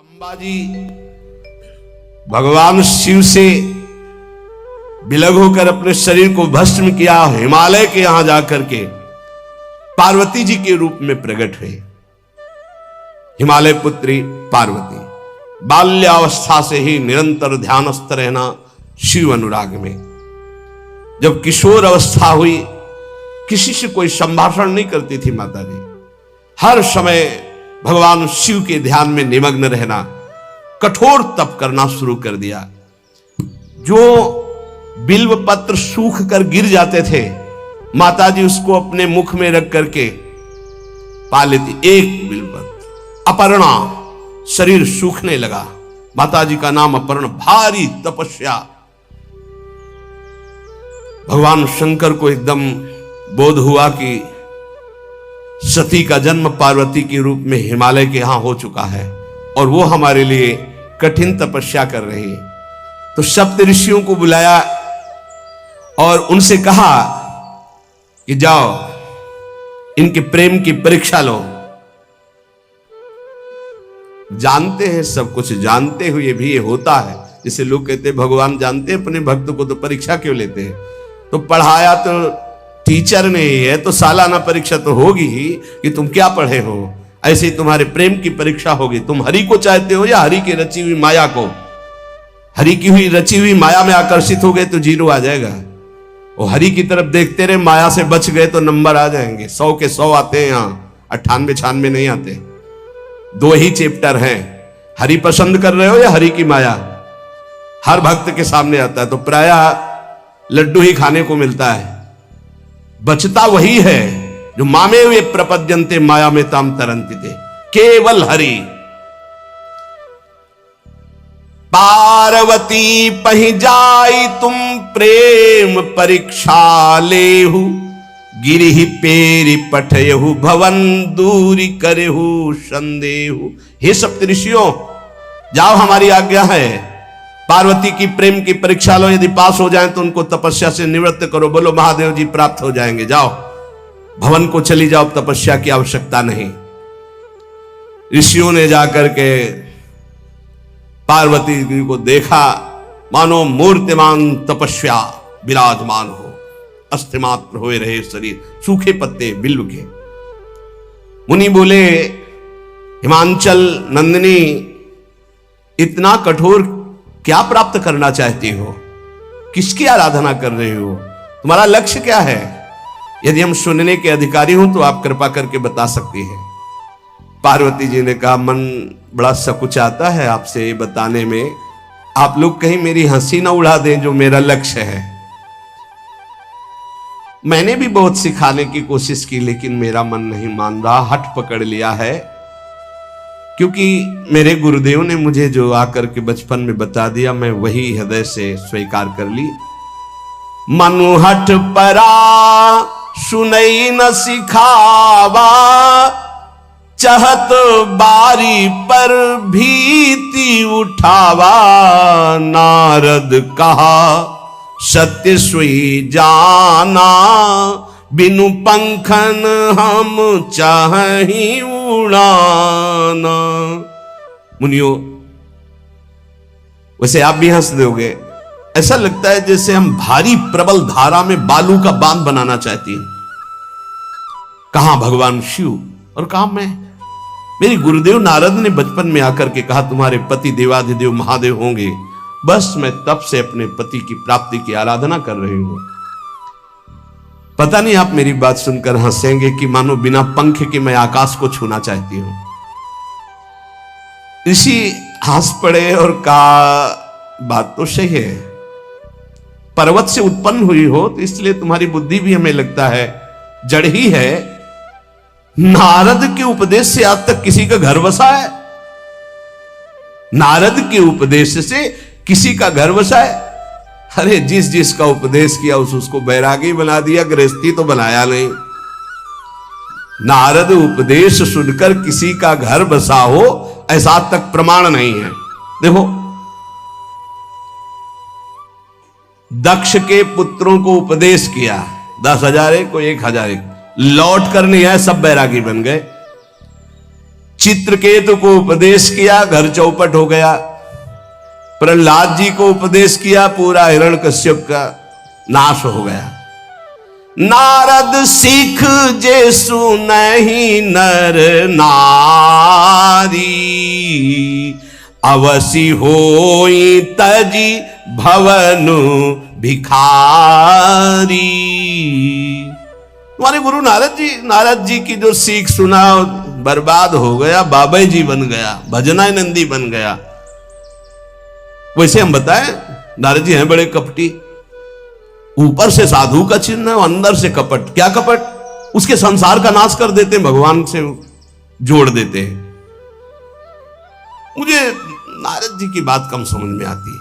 अंबाजी भगवान शिव से विलग होकर अपने शरीर को भस्म किया, हिमालय के यहां जाकर के पार्वती जी के रूप में प्रकट हुए। हिमालय पुत्री पार्वती बाल्यावस्था से ही निरंतर ध्यानस्थ रहना शिव अनुराग में। जब किशोर अवस्था हुई, किसी से कोई संभाषण नहीं करती थी माता जी, हर समय भगवान शिव के ध्यान में निमग्न रहना, कठोर तप करना शुरू कर दिया। जो बिल्व पत्र सूख कर गिर जाते थे, माता जी उसको अपने मुख में रख करके पा लेती। एक बिल्व पत्र, अपर्णा, शरीर सूखने लगा। माता जी का नाम अपर्णा। भारी तपस्या। भगवान शंकर को एकदम बोध हुआ कि सती का जन्म पार्वती के रूप में हिमालय के यहां हो चुका है और वो हमारे लिए कठिन तपस्या कर रही है। तो सप्त ऋषियों को बुलाया और उनसे कहा कि जाओ इनके प्रेम की परीक्षा लो। जानते हैं, सब कुछ जानते हुए भी ये होता है। जैसे लोग कहते हैं भगवान जानते हैं अपने भक्त को, तो परीक्षा क्यों लेते हैं? तो पढ़ाया तो टीचर ने है, तो सालाना परीक्षा तो होगी ही कि तुम क्या पढ़े हो। ऐसे ही तुम्हारे प्रेम की परीक्षा होगी। तुम हरि को चाहते हो या हरि की रची हुई माया को? हरि की हुई रची हुई माया में आकर्षित हो गए तो 0 आ जाएगा। और हरि की तरफ देखते रहे, माया से बच गए तो नंबर आ जाएंगे। 100 के 100 आते हैं यहाँ, 98 96 नहीं आते। 2 ही चैप्टर हैं, हरि पसंद कर रहे हो या हरि की माया। हर भक्त के सामने आता है तो प्रायः लड्डू ही खाने को मिलता है। बचता वही है जो मामे वे प्रपद्यन्ते माया में ताम तरंती थे, केवल हरि। पार्वती पहि जाई तुम प्रेम परीक्षा लेहु, गिरिहि पेरि पठयहु भवन दूरी करेहु संदेहु। हे सप्तऋषियों, जाओ, हमारी आज्ञा है। पार्वती की प्रेम की परीक्षा लो, यदि पास हो जाए तो उनको तपस्या से निवृत्त करो। बोलो महादेव जी प्राप्त हो जाएंगे। जाओ भवन को चली जाओ, तपस्या की आवश्यकता नहीं। ऋषियों ने जाकर के पार्वती जी को देखा, मानो मूर्तिमान तपस्या विराजमान हो, अस्थिमात्र हुए रहे शरीर, सूखे पत्ते बिल्व के। मुनि बोले, हिमांचल नंदिनी, इतना कठोर क्या प्राप्त करना चाहती हो? किसकी आराधना कर रहे हो? तुम्हारा लक्ष्य क्या है? यदि हम सुनने के अधिकारी हों तो आप कृपा करके बता सकती हैं। पार्वती जी ने कहा, मन बड़ा सकुचाता है आपसे ये बताने में। आप लोग कहीं मेरी हंसी ना उड़ा दें जो मेरा लक्ष्य है। मैंने भी बहुत सिखाने की कोशिश की, लेकिन मेरा मन नहीं मान रहा, हठ पकड़ लिया है। क्योंकि मेरे गुरुदेव ने मुझे जो आकर के बचपन में बता दिया, मैं वही हृदय से स्वीकार कर ली। मनुहट परा सुनई न सिखावा, चहत बारी पर भीति उठावा। नारद कहा सत्य सोई जाना, बिनु पंखन हम चाहि उड़ाना। मुनियों, वैसे आप भी हंस दोगे। ऐसा लगता है जैसे हम भारी प्रबल धारा में बालू का बांध बनाना चाहती हैं। कहां भगवान शिव और कहां मैं? मेरे गुरुदेव नारद ने बचपन में आकर के कहा, तुम्हारे पति देवाधिदेव महादेव होंगे। बस मैं तब से अपने पति की प्राप्ति की आराधना कर रही हूं। पता नहीं आप मेरी बात सुनकर हंसेंगे कि मानो बिना पंख के मैं आकाश को छूना चाहती हूं। ऋषि हंस पड़े और कहा, बात तो सही है। पर्वत से उत्पन्न हुई हो तो इसलिए तुम्हारी बुद्धि भी हमें लगता है जड़ ही है। नारद के उपदेश से आज तक किसी का घर बसा है? नारद के उपदेश से किसी का घर बसा है? अरे जिस का उपदेश किया उसको बैरागी बना दिया, गृहस्थी तो बनाया नहीं। नारद उपदेश सुनकर किसी का घर बसा हो, ऐसा तक प्रमाण नहीं है। देखो, दक्ष के पुत्रों को उपदेश किया, 10,000 को 1,000, लौट कर नहीं आए, सब बैरागी बन गए। चित्रकेतु को उपदेश किया, घर चौपट हो गया। प्रहलाद जी को उपदेश किया, पूरा हिरण्यकश्यप का नाश हो गया। नारद सिख जे सुनहि नर नारी, अवसि होई तजी भवनु भिखारी। तुम्हारे गुरु नारद जी की जो सीख सुना बर्बाद हो गया, बाबा जी बन गया, भजनानंदी बन गया। वैसे हम बताएं, नारद जी हैं बड़े कपटी, ऊपर से साधु का चिन्ह, अंदर से कपट। क्या कपट? उसके संसार का नाश कर देते हैं, भगवान से जोड़ देते हैं। मुझे नारद जी की बात कम समझ में आती है।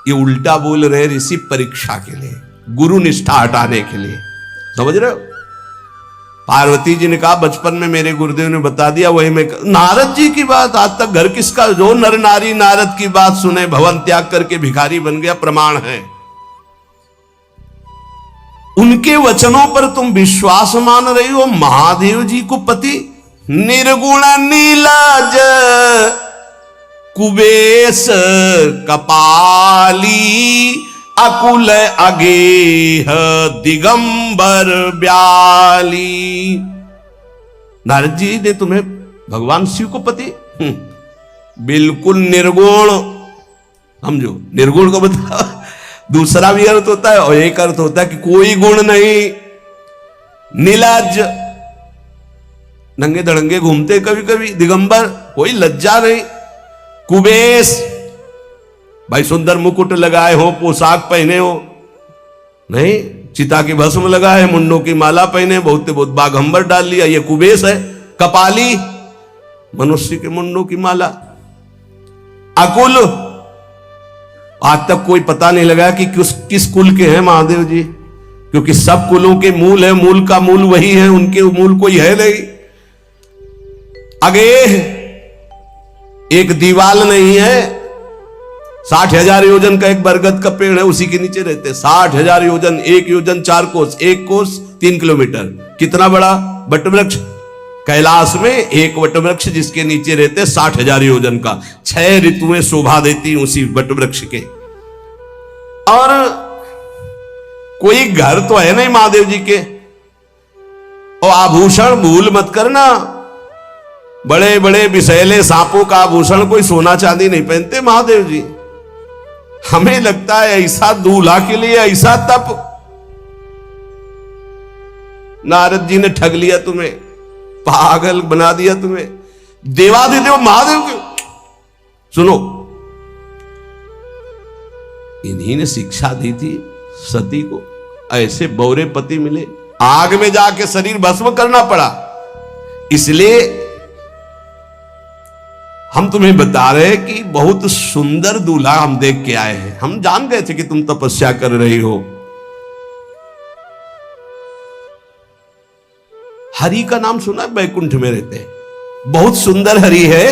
ये उल्टा बोल रहे ऋषि परीक्षा के लिए, गुरु निष्ठा हटाने के लिए, समझ रहे हो? पार्वती जी ने कहा बचपन में मेरे गुरुदेव ने बता दिया, वही मैं। नारद जी की बात आज तक घर किसका? जो नर नारी नारद की बात सुने भवन त्याग करके भिखारी बन गया, प्रमाण है। उनके वचनों पर तुम विश्वास मान रही हो। महादेव जी को पति निर्गुण नीलाज कुबेश कपाली, अकुल अगेह दिगंबर ब्याली। नारद जी ने तुम्हें भगवान शिव को पति बिल्कुल निर्गुण समझो। निर्गुण को बता, दूसरा भी अर्थ होता है और एक अर्थ होता है कि कोई गुण नहीं। नीलाज, नंगे धड़ंगे घूमते कभी कभी। दिगंबर, कोई लज्जा नहीं। कुबेश, भाई सुंदर मुकुट लगाए हो, पोशाक पहने हो, नहीं, चिता की भस्म लगाए, मुंडों की माला पहने, बहुत बाघंबर डाल लिया, ये कुबेश है। कपाली, मनुष्य के मुंडों की माला। अकुल, आज तक कोई पता नहीं लगा कि किस कुल के हैं महादेव जी, क्योंकि सब कुलों के मूल है, मूल का मूल वही है, उनके मूल कोई है नहीं। आगे एक दीवाल नहीं है, 60,000 योजन का एक बरगद का पेड़ है, उसी के नीचे रहते। 60,000 योजन, 1 योजन 4 कोस, 1 कोस 3 किलोमीटर। कितना बड़ा वटवृक्ष? कैलाश में एक वटवृक्ष जिसके नीचे रहते 60,000 योजन का। 6 ऋतुएं शोभा देती उसी वटवृक्ष के। और कोई घर तो है नहीं महादेव जी के। और आभूषण भूल मत करना, बड़े बड़े विषैले सांपों का आभूषण कोई सोना चांदी नहीं पहनते महादेव जी। हमें लगता है ऐसा दूल्हा के लिए ऐसा तप। नारद जी ने ठग लिया तुम्हें, पागल बना दिया तुम्हें। देवाधिदेव महादेव के सुनो, इन्हीं ने शिक्षा दी थी सती को। ऐसे बौरे पति मिले, आग में जाके शरीर भस्म करना पड़ा। इसलिए हम तुम्हें बता रहे हैं कि बहुत सुंदर दूल्हा हम देख के आए हैं। हम जान गए थे कि तुम तपस्या कर रही हो। हरि का नाम सुना? बैकुंठ में रहते हैं, बहुत सुंदर हरि है।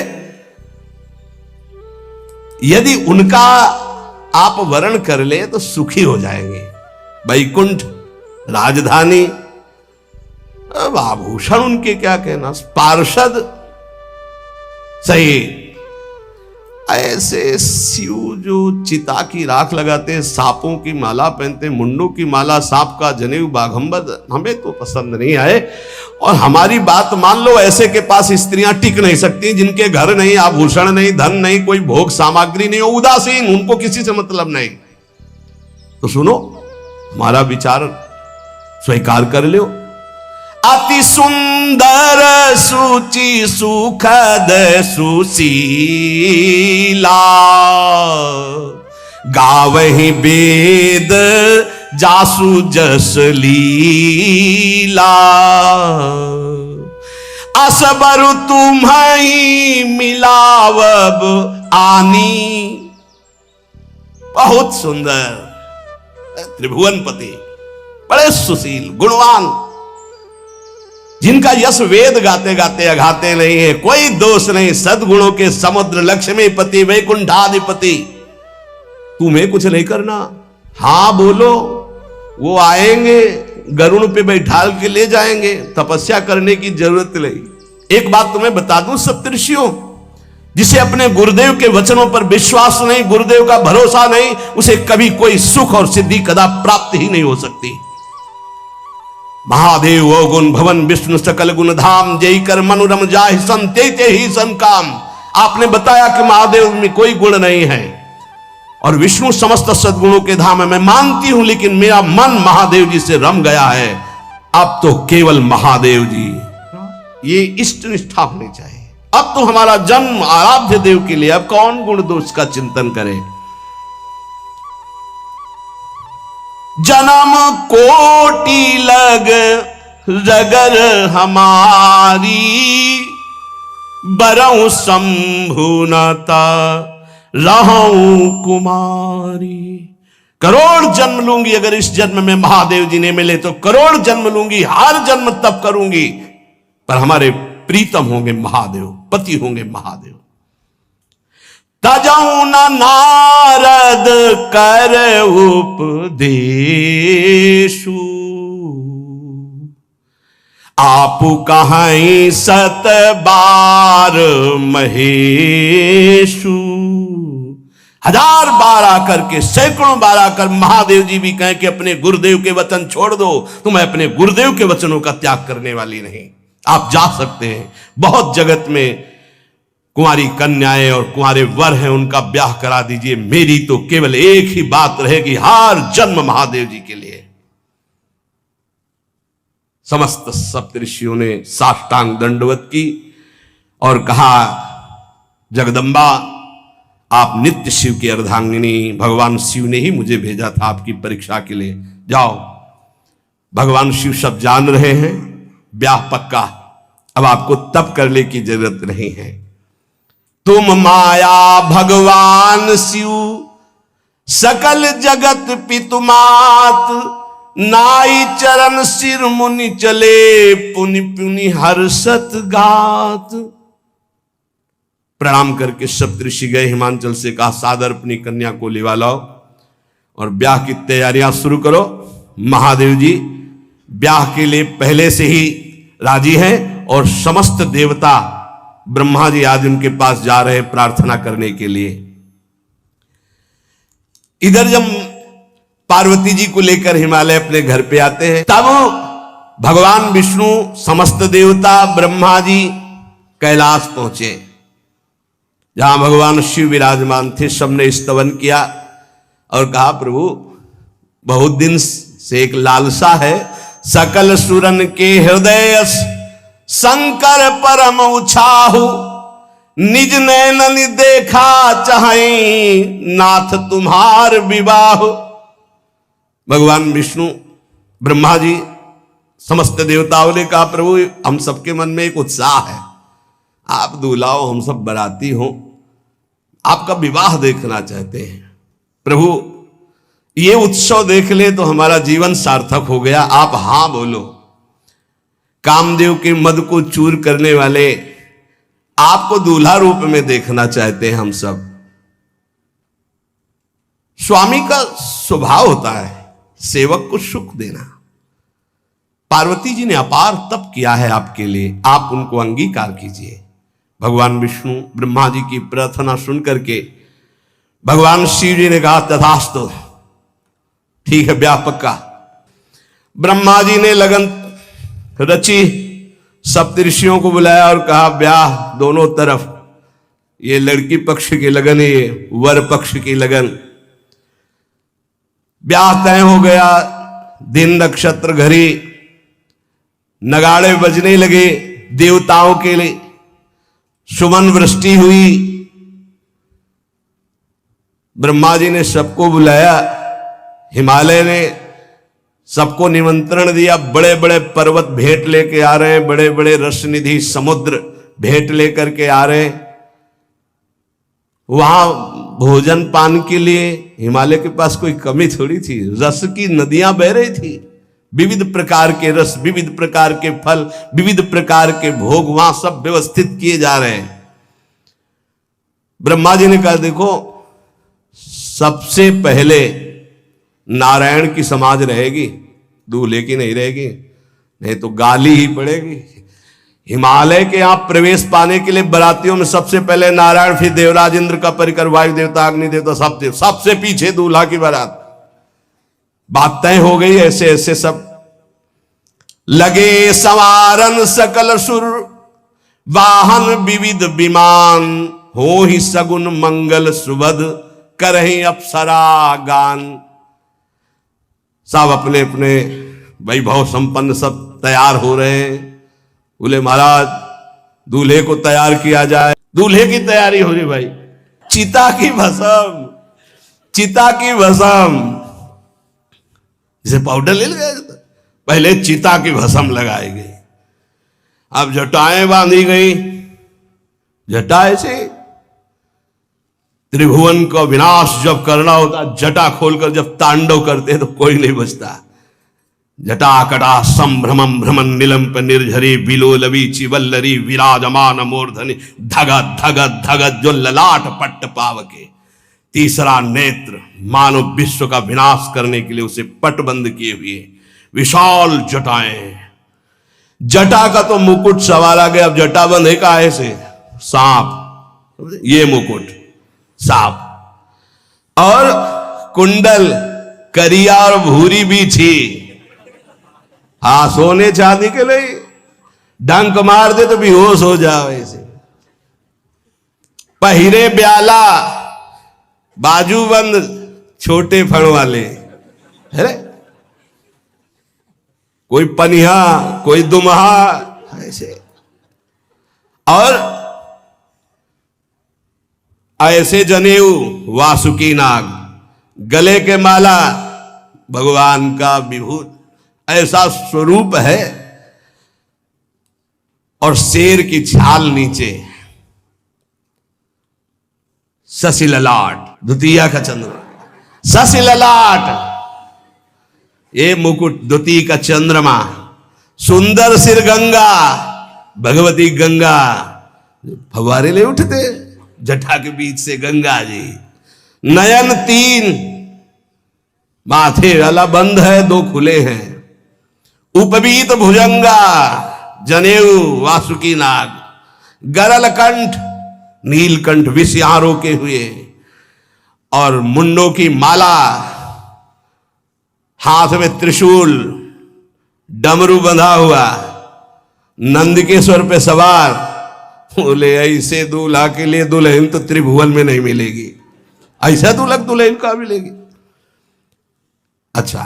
यदि उनका आप वर्ण कर ले तो सुखी हो जाएंगे। बैकुंठ राजधानी, अब आभूषण उनके क्या कहना, पार्षद सही। ऐसे शिव जो चिता की राख लगाते हैं, सांपों की माला पहनते हैं, मुंडों की माला, सांप का जनेऊ, बाघंबर, हमें तो पसंद नहीं आए। और हमारी बात मान लो, ऐसे के पास स्त्रियां टिक नहीं सकती जिनके घर नहीं, आभूषण नहीं, धन नहीं, कोई भोग सामग्री नहीं, उदासीन, उनको किसी से मतलब नहीं। तो सुनो, हमारा विचार स्वीकार कर लो। अति सुंदर सुचि सुखद सुशीला, गावहि वेद जासु जस लीला। असबर तुम्हि मिलावब आनी। बहुत सुंदर त्रिभुवनपति, बड़े सुशील गुणवान, जिनका यश वेद गाते गाते अघाते नहीं है, कोई दोष नहीं, सद्गुणों के समुद्र, लक्ष्मीपति, वैकुंठाधिपति। तुम्हें कुछ नहीं करना, हां बोलो, वो आएंगे, गरुड़ पे बैठाल के ले जाएंगे। तपस्या करने की जरूरत नहीं। एक बात तुम्हें बता दूं सप्तऋषियों, जिसे अपने गुरुदेव के वचनों पर विश्वास नहीं, गुरुदेव का भरोसा नहीं, उसे कभी कोई सुख और सिद्धि कदा प्राप्त ही नहीं हो सकती। महादेव वो गुण भवन विष्णु सकल गुण धाम, जय कर मनुरम जाहि सन ते ही सन काम। आपने बताया कि महादेव में कोई गुण नहीं है और विष्णु समस्त सद्गुणों के धाम है। मैं मानती हूं, लेकिन मेरा मन महादेव जी से रम गया है। अब तो केवल महादेव जी, ये इष्ट निष्ठा होनी चाहिए। अब तो हमारा जन्म आराध्य देव के लिए, अब कौन गुण दोष का चिंतन करे। जन्म कोटि लग रगर हमारी, बरऊ शंभुनता रहूं कुमारी। करोड़ जन्म लूंगी, अगर इस जन्म में महादेव जी ने मिले तो करोड़ जन्म लूंगी, हर जन्म तप करूंगी, पर हमारे प्रीतम होंगे महादेव, पति होंगे महादेव। तजऊ न नारद कर उपदेशु, आपु कहीं सत बार महेशु। हजार बार आकर के, सैकड़ों बार आकर महादेव जी भी कहें कि अपने गुरुदेव के वचन छोड़ दो, तो मैं अपने गुरुदेव के वचनों का त्याग करने वाली नहीं। आप जा सकते हैं, बहुत जगत में कुंवारी कन्याएं और कुंवारे वर हैं, उनका ब्याह करा दीजिए। मेरी तो केवल एक ही बात रहेगी, हर जन्म महादेव जी के लिए। समस्त सप्तऋषियों ने साष्टांग दंडवत की और कहा, जगदम्बा आप नित्य शिव की अर्धांगिनी, भगवान शिव ने ही मुझे भेजा था आपकी परीक्षा के लिए। जाओ, भगवान शिव सब जान रहे हैं, ब्याह पक्का, अब आपको तप करने की जरूरत नहीं है। तुम माया भगवान शिव, सकल जगत पितुमात, नाई चरण सिर मुनि चले, पुनि पुनि हर्षत गात। प्रणाम करके सप्तऋषि गए, हिमांचल से कहा सादर अपनी कन्या को लेवा लाओ और ब्याह की तैयारियां शुरू करो। महादेव जी ब्याह के लिए पहले से ही राजी हैं और समस्त देवता ब्रह्मा जी आदि उनके पास जा रहे हैं प्रार्थना करने के लिए। इधर जब पार्वती जी को लेकर हिमालय अपने घर पे आते हैं, तब भगवान विष्णु, समस्त देवता, ब्रह्मा जी कैलाश पहुंचे, जहां भगवान शिव विराजमान थे। सबने स्तवन किया और कहा, प्रभु बहुत दिन से एक लालसा है, सकल सुरन के हृदय शंकर परम उछाहु, निज नैनन देखा चाहे नाथ तुम्हार विवाह। भगवान विष्णु, ब्रह्मा जी, समस्त देवताओं ने कहा, प्रभु हम सबके मन में एक उत्साह है, आप दूल्हा हो, हम सब बराती हो, आपका विवाह देखना चाहते हैं। प्रभु ये उत्सव देख ले तो हमारा जीवन सार्थक हो गया, आप हां बोलो। कामदेव के मद को चूर करने वाले आपको दूल्हा रूप में देखना चाहते हैं हम सब। स्वामी का स्वभाव होता है सेवक को सुख देना। पार्वती जी ने अपार तप किया है आपके लिए, आप उनको अंगीकार कीजिए। भगवान विष्णु, ब्रह्मा जी की प्रार्थना सुन करके भगवान शिव जी ने कहा, तथास्तु, ठीक है ब्याह पक्का। ब्रह्मा जी ने लगन रची, सप्तऋषियों को बुलाया और कहा, ब्याह दोनों तरफ, ये लड़की पक्ष की लगन है, ये वर पक्ष की लगन। ब्याह तय हो गया, दिन नक्षत्र घड़ी, नगाड़े बजने लगे, देवताओं के लिए सुमन वृष्टि हुई। ब्रह्मा जी ने सबको बुलाया, हिमालय ने सबको निमंत्रण दिया, बड़े बड़े पर्वत भेंट लेके आ रहे हैं, बड़े बड़े रसनिधि समुद्र भेंट लेकर के आ रहे हैं। वहां भोजन पान के लिए हिमालय के पास कोई कमी थोड़ी थी, रस की नदियां बह रही थी, विविध प्रकार के रस, विविध प्रकार के फल, विविध प्रकार के भोग वहां सब व्यवस्थित किए जा रहे हैं। ब्रह्मा जी ने कहा, देखो सबसे पहले नारायण की समाज रहेगी, दूल्हे की नहीं रहेगी, नहीं तो गाली ही पड़ेगी। हिमालय के यहां प्रवेश पाने के लिए बरातियों में सबसे पहले नारायण, फिर देवराज इंद्र का परिकर, वायु देवता, अग्नि देवता, सबसे पीछे दूल्हा की बारात। बात तय हो गई। ऐसे ऐसे सब लगे संवारन सकल सुर, वाहन विविध विमान, हो ही सगुन मंगल सुबद, करहीं अप्सरा गान। सब अपने अपने वैभव संपन्न सब तैयार हो रहे हैं। बोले महाराज दूल्हे को तैयार किया जाए। दूल्हे की तैयारी हो रही भाई, चिता की भस्म, चिता की भस्म, जैसे पाउडर ले गए, पहले चिता की भस्म लगाई गई। अब जटाएं बांधी गई। जटा से त्रिभुवन का विनाश जब करना होता, जटा खोलकर जब तांडव करते तो कोई नहीं बचता। जटाकटा संभ्रमं भ्रमण निलंप निर्झरी, बिलोलवी चिवल्लरी विराजमान मूर्धनि, धगत धगत धगत जो ललाट पट्ट पावके। तीसरा नेत्र मानव विश्व का विनाश करने के लिए उसे पटबंद किए हुए विशाल जटाएं। जटा का तो मुकुट सवारा गया। अब जटा बंद है का ऐसे सांप, ये मुकुट सांप, और कुंडल करिया और भूरी भी थी। हाँ, सोने चांदी के लिए डंक मार दे तो बेहोश हो जाओ ऐसे। पहिरे ब्याला, बाजूबंद छोटे फण वाले, है कोई पनिहा, कोई दुमहा ऐसे। और ऐसे जनेऊ वासुकी नाग, गले के माला भगवान का विभूत, ऐसा स्वरूप है। और शेर की छाल नीचे, शशि ललाट, द्वितीया का चंद्रमा, शशि ललाट, ये मुकुट द्वितीय का चंद्रमा, सुंदर सिर गंगा, भगवती गंगा फवारे ले उठते जटा के बीच से गंगा जी। नयन तीन, माथे वाला बंद है, दो खुले हैं। उपवीत भुजंगा, जनेऊ वासुकी नाग, गरल कंठ, नीलकंठ विष यहां रोके हुए, और मुंडों की माला, हाथ में त्रिशूल, डमरू बंधा हुआ, नंदकेश्वर पे सवार। बोले ऐसे दूल्हा के लिए दुल्हन तो त्रिभुवन में नहीं मिलेगी, ऐसा दुल्हन का मिलेगी। अच्छा,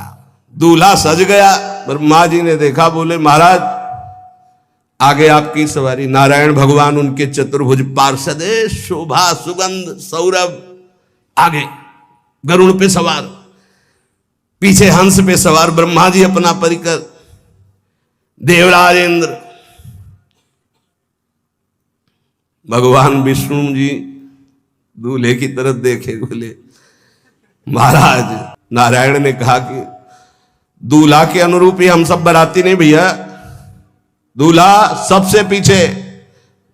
दूल्हा सज गया। ब्रह्मा जी ने देखा, बोले महाराज आगे आपकी सवारी। नारायण भगवान उनके चतुर्भुज पार्षद, शोभा सुगंध सौरभ, आगे गरुड़ पे सवार, पीछे हंस पे सवार ब्रह्मा जी अपना परिकर, देवराज इंद्र, भगवान विष्णु जी दूल्हे की तरफ देखे। बोले महाराज, नारायण ने कहा कि दूल्हा के अनुरूप ही हम सब बराती नहीं भैया। दूल्हा सबसे पीछे,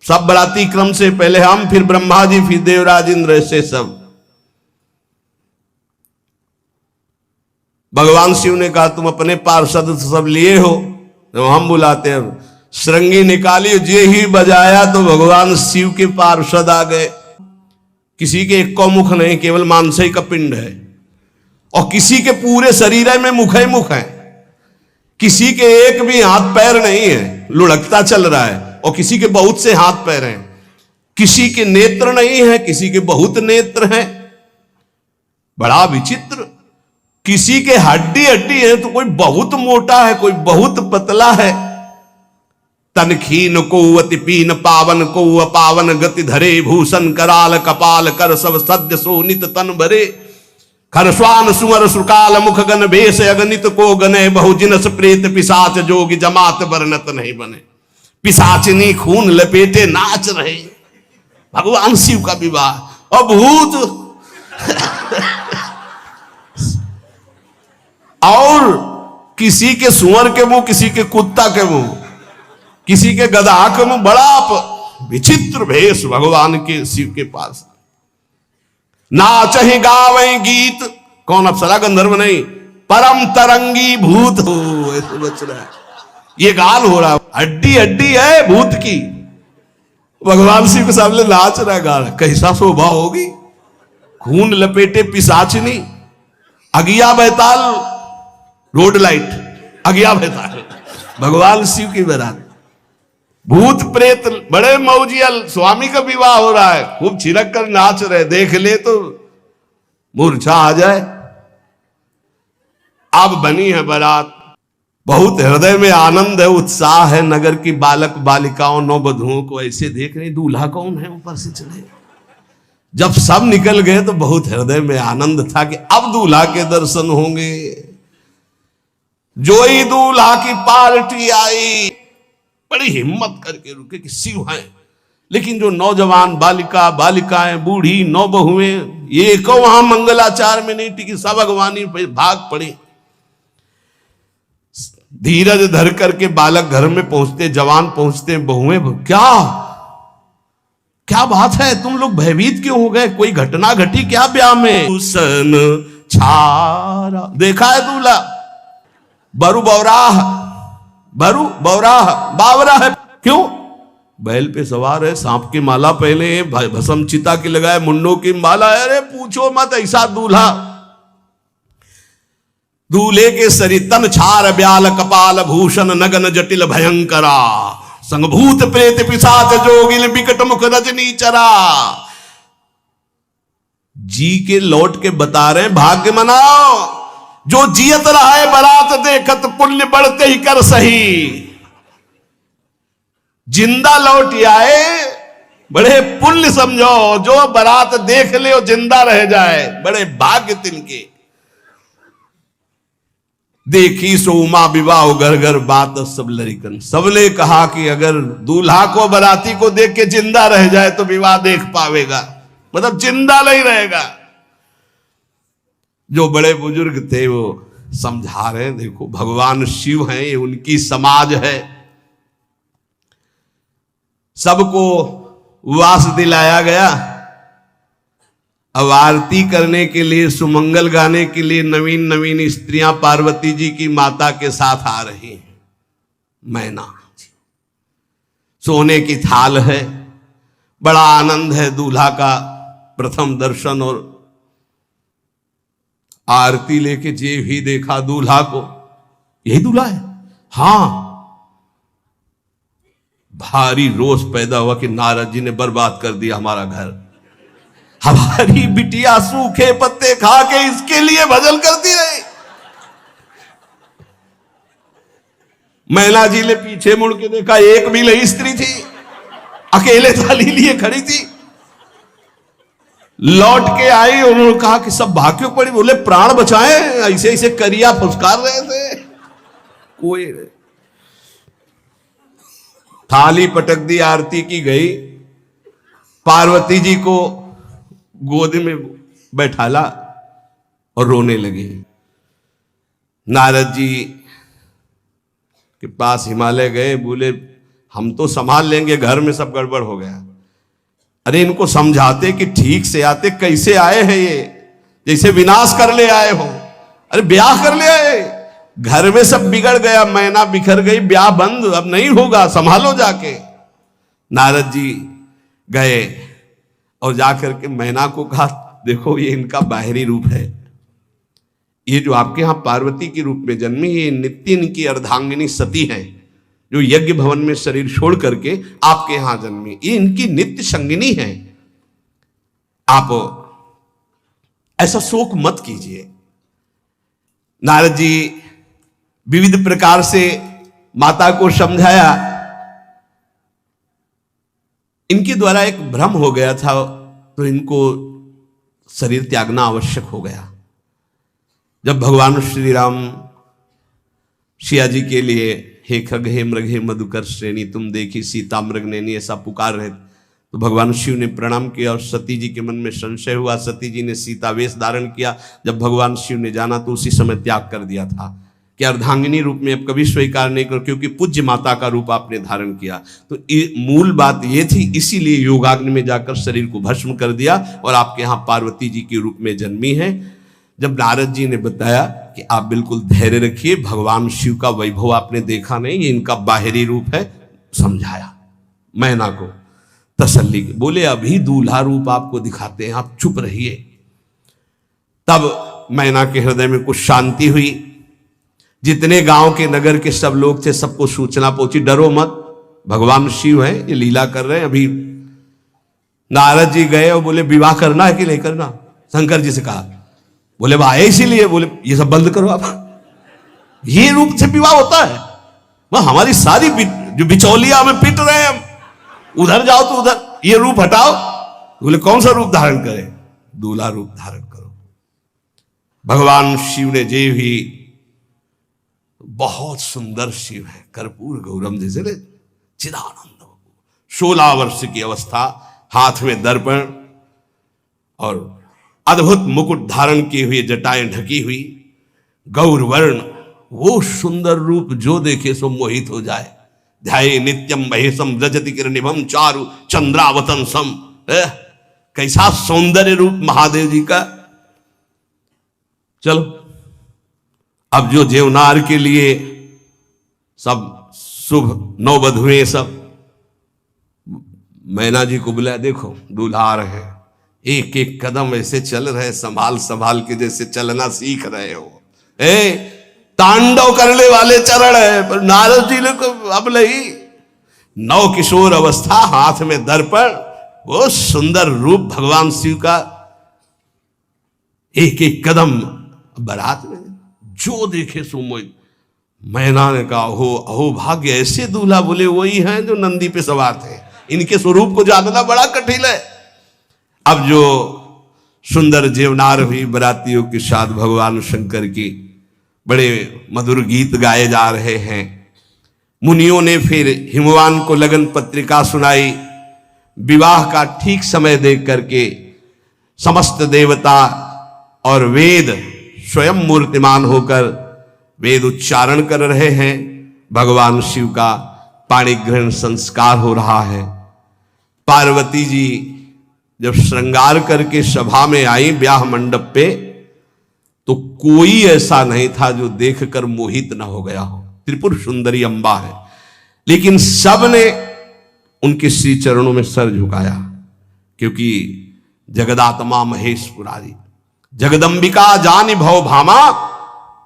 सब बराती क्रम से पहले हम, फिर ब्रह्मा जी, फिर देवराज इंद्र, ऐसे सब। भगवान शिव ने कहा तुम अपने पार्षद सब लिए हो, तो हम बुलाते हैं। श्रृंगी निकाली, जे ही बजाया तो भगवान शिव के पार्षद आ गए। किसी के एक को मुख नहीं, केवल मानसई का पिंड है, और किसी के पूरे शरीर में मुख है, मुख है। किसी के एक भी हाथ पैर नहीं है, लुढ़कता चल रहा है, और किसी के बहुत से हाथ पैर हैं। किसी के नेत्र नहीं है, किसी के बहुत नेत्र हैं, बड़ा विचित्र। किसी के हड्डी हड्डी है, तो कोई बहुत मोटा है, कोई बहुत पतला है। तनखीन को अति पीन, पावन को अपावन, गति धरे भूषण कराल, कपाल कर सब सद्य सोनित तन भरे। खरस्वान सुअर सुकाल, मुख गन भेष अगणित को गने, बहुजिनस प्रेत पिशाच जोगी, जमात वर्णत नहीं बने। पिशाचिनी खून लपेटे नाच रहे, भगवान शिव का विवाह। और भूत और किसी के सुअर के मुंह, किसी के कुत्ता के मुंह, किसी के गधा के मुंह, बड़ा विचित्र भेष भगवान के शिव के पास। नाचहि गावै गीत, कौन अप्सरा गंधर्व नहीं, परम तरंगी भूत हो, ऐसे बच रहा है। ये गाल हो रहा, हड्डी हड्डी है भूत की। भगवान शिव के सामने नाच रहा गाल, कैसा शोभा होगी। खून लपेटे पिशाचनी, अगिया बैताल, रोड लाइट, अगिया बैताल, भगवान शिव की बारात, भूत प्रेत बड़े मौजियल। स्वामी का विवाह हो रहा है, खूब छिड़क कर नाच रहे, देख ले तो मूर्छा आ जाए। अब बनी है बारात, बहुत हृदय में आनंद है, उत्साह है। नगर की बालक बालिकाओं नौबधुओं को ऐसे देख रहे, दूल्हा कौन है ऊपर से चले। जब सब निकल गए तो बहुत हृदय में आनंद था कि अब दूल्हा के दर्शन होंगे। जोई दूल्हा की पार्टी आई, बड़ी हिम्मत करके रुके कि शिव हैं। लेकिन जो नौजवान बालिका बालिकाएं बूढ़ी नौबहुएं, ये को वहां मंगलाचार में नहीं टिकी, सब अगवानी पे भाग पड़ी। धीरज धर करके बालक घर में पहुंचते, जवान पहुंचते, बहुएं क्या क्या बात है, तुम लोग भयभीत क्यों हो गए, कोई घटना घटी क्या ब्याह में। सन छारा देखा है दूल्हा, बरु बौराह, बरु बौराह बावरा है। क्यों? बैल पे सवार है, सांप की माला पहले, भस्म चिता की लगाए, मुंडों की माला है। अरे पूछो मत, ऐसा दूल्हा। दूल्हे के शरीर तन छार ब्याल कपाल भूषण नगन जटिल भयंकरा, संगभूत प्रेत पिशाच जोगिल बिकट मुख रजनी चरा। जी के लौट के बता रहे, भाग्य मनाओ, जो जियत रहा है बारात देखत, पुण्य बढ़ते ही कर सही। जिंदा लौट आए बड़े पुण्य समझो, जो बारात देख ले और जिंदा रह जाए, बड़े भाग्य तिनके। देखी सो उमा विवाह घर घर बात सब लड़िकन। सबने कहा कि अगर दूल्हा को बाराती को देख के जिंदा रह जाए तो विवाह देख पावेगा, मतलब जिंदा नहीं रहेगा। जो बड़े बुजुर्ग थे वो समझा रहे, देखो भगवान शिव हैं, ये उनकी समाज है। सबको वास दिलाया गया। अब आरती करने के लिए, सुमंगल गाने के लिए नवीन नवीन स्त्रियां पार्वती जी की माता के साथ आ रही हैं। मैना सोने की थाल है, बड़ा आनंद है। दूल्हा का प्रथम दर्शन और आरती लेके जे भी देखा दूल्हा को, यही दूल्हा है। हां, भारी रोष पैदा हुआ कि नारद जी ने बर्बाद कर दिया हमारा घर। हमारी बिटिया सूखे पत्ते खा के इसके लिए भजन करती रही। मैना जी ने पीछे मुड़ के देखा, एक भी नहीं स्त्री थी, अकेले थाली लिए खड़ी थी। लौट के आई, उन्होंने कहा कि सब भाग्य पड़ी। बोले प्राण बचाए, ऐसे ऐसे करिया फुसकार रहे थे। कोई थाली पटक दी, आरती की गई। पार्वती जी को गोद में बैठाला और रोने लगे। नारद जी के पास हिमालय गए, बोले हम तो संभाल लेंगे, घर में सब गड़बड़ हो गया। अरे इनको समझाते कि ठीक से आते, कैसे आए हैं ये, जैसे विनाश कर ले आए हो। अरे ब्याह कर ले आए, घर में सब बिगड़ गया, मैना बिखर गई, ब्याह बंद, अब नहीं होगा, संभालो जाके। नारद जी गए और जाकर के मैना को कहा, देखो ये इनका बाहरी रूप है, ये जो आपके यहां पार्वती के रूप में जन्मी, ये नित्य इनकी अर्धांगिनी सती है, जो यज्ञ भवन में शरीर छोड़ करके आपके यहां जन्मी, ये इनकी नित्य संगिनी है। आप ऐसा शोक मत कीजिए। नारद जी विविध प्रकार से माता को समझाया। इनके द्वारा एक भ्रम हो गया था, तो इनको शरीर त्यागना आवश्यक हो गया। जब भगवान श्री राम सिया जी के लिए हे खग हे मृग हे मधुकर श्रेणी तुम देखी सीता मृग नैनी ऐसा पुकार रहे, तो भगवान शिव ने प्रणाम किया और सती जी के मन में संशय हुआ। सती जी ने सीता वेश धारण किया। जब भगवान शिव ने जाना तो उसी समय त्याग कर दिया था कि अर्धांगिनी रूप में अब कभी स्वीकार नहीं करो, क्योंकि पूज्य माता का रूप आपने धारण किया। तो मूल बात ये थी, इसीलिए योगाग्नि में जाकर शरीर को भस्म कर दिया और आपके यहाँ पार्वती जी के रूप में जन्मी है। जब नारद जी ने बताया कि आप बिल्कुल धैर्य रखिए, भगवान शिव का वैभव आपने देखा नहीं, ये इनका बाहरी रूप है, समझाया मैना को तसल्ली के, बोले अभी दूल्हा रूप आपको दिखाते हैं, आप चुप रहिए। तब मैना के हृदय में कुछ शांति हुई। जितने गांव के नगर के सब लोग थे सबको सूचना पहुंची, डरो मत, भगवान शिव है, ये लीला कर रहे हैं। अभी नारद जी गए और बोले विवाह करना है कि नहीं करना, शंकर जी से कहा, बोले भाई इसीलिए, बोले ये सब बंद करो आप, ये रूप से विवाह होता है, वह हमारी सारी जो बिचौलिया में पिट रहे हैं हम, उधर जाओ तो उधर, ये रूप हटाओ। बोले कौन सा रूप धारण करे, दूल्हा रूप धारण करो। भगवान शिव ने जे भी, बहुत सुंदर शिव है, कर्पूर गौरम जैसे चिदानंद, 16 वर्ष की अवस्था, हाथ में दर्पण और अद्भुत मुकुट धारण किए हुए, जटाएं ढकी हुई, गौर वर्ण, वो सुंदर रूप जो देखे सो मोहित हो जाए। ध्याये नित्यम महेशम रजति किरणिभम चारु चंद्रावतंसम। कैसा सौंदर्य रूप महादेव जी का। चलो अब जो जेवनार के लिए सब शुभ नववधुएं सब मैना जी को बुलाया, देखो दूल्हा आ रहे हैं, एक एक कदम ऐसे चल रहे, संभाल संभाल के जैसे चलना सीख रहे हो। तांडव करने वाले चरण है, पर नारद जी ने अब नहीं, नव किशोर अवस्था, हाथ में दर्पण, वो सुंदर रूप भगवान शिव का, एक एक कदम बारात में जो देखे सो मोहित। मैना ने कहा हो अहो भाग्य, ऐसे दूल्हा, बोले वही हैं जो नंदी पे सवार थे, इनके स्वरूप को जानना बड़ा कठिन है। अब जो सुंदर जेवनार हुई बरातियों के साथ भगवान शंकर की बड़े मधुर गीत गाए जा रहे हैं। मुनियों ने फिर हिमवान को लगन पत्रिका सुनाई। विवाह का ठीक समय देख करके समस्त देवता और वेद स्वयं मूर्तिमान होकर वेद उच्चारण कर रहे हैं। भगवान शिव का पाणी ग्रहण संस्कार हो रहा है। पार्वती जी जब श्रृंगार करके सभा में आई ब्याह मंडप पे, तो कोई ऐसा नहीं था जो देखकर मोहित ना हो गया हो। त्रिपुर सुंदरी अंबा है, लेकिन सब ने उनके श्री चरणों में सर झुकाया, क्योंकि जगदात्मा महेश पुरारी, जगदंबिका जानि भव भामा,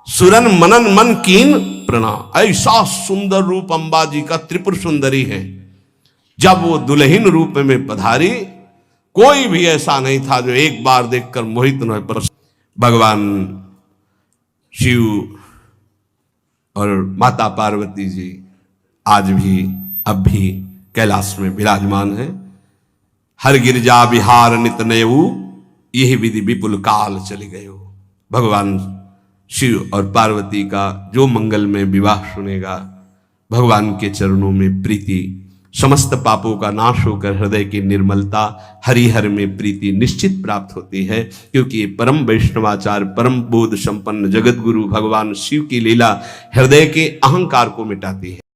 सुरन मनन मन कीन प्रणाम। ऐसा सुंदर रूप अंबा जी का त्रिपुर सुंदरी है। जब वो दुल्हन रूप में पधारी, कोई भी ऐसा नहीं था जो एक बार देखकर मोहित न हो। भगवान शिव और माता पार्वती जी आज भी अब भी कैलाश में विराजमान है। हर गिरजा विहार नित नयऊ, यही विधि विपुल काल चली गए हो। भगवान शिव और पार्वती का जो मंगल में विवाह सुनेगा, भगवान के चरणों में प्रीति, समस्त पापों का नाश होकर हृदय की निर्मलता, हरिहर में प्रीति निश्चित प्राप्त होती है। क्योंकि ये परम वैष्णवाचार, परम बोध संपन्न जगत गुरु भगवान शिव की लीला हृदय के अहंकार को मिटाती है।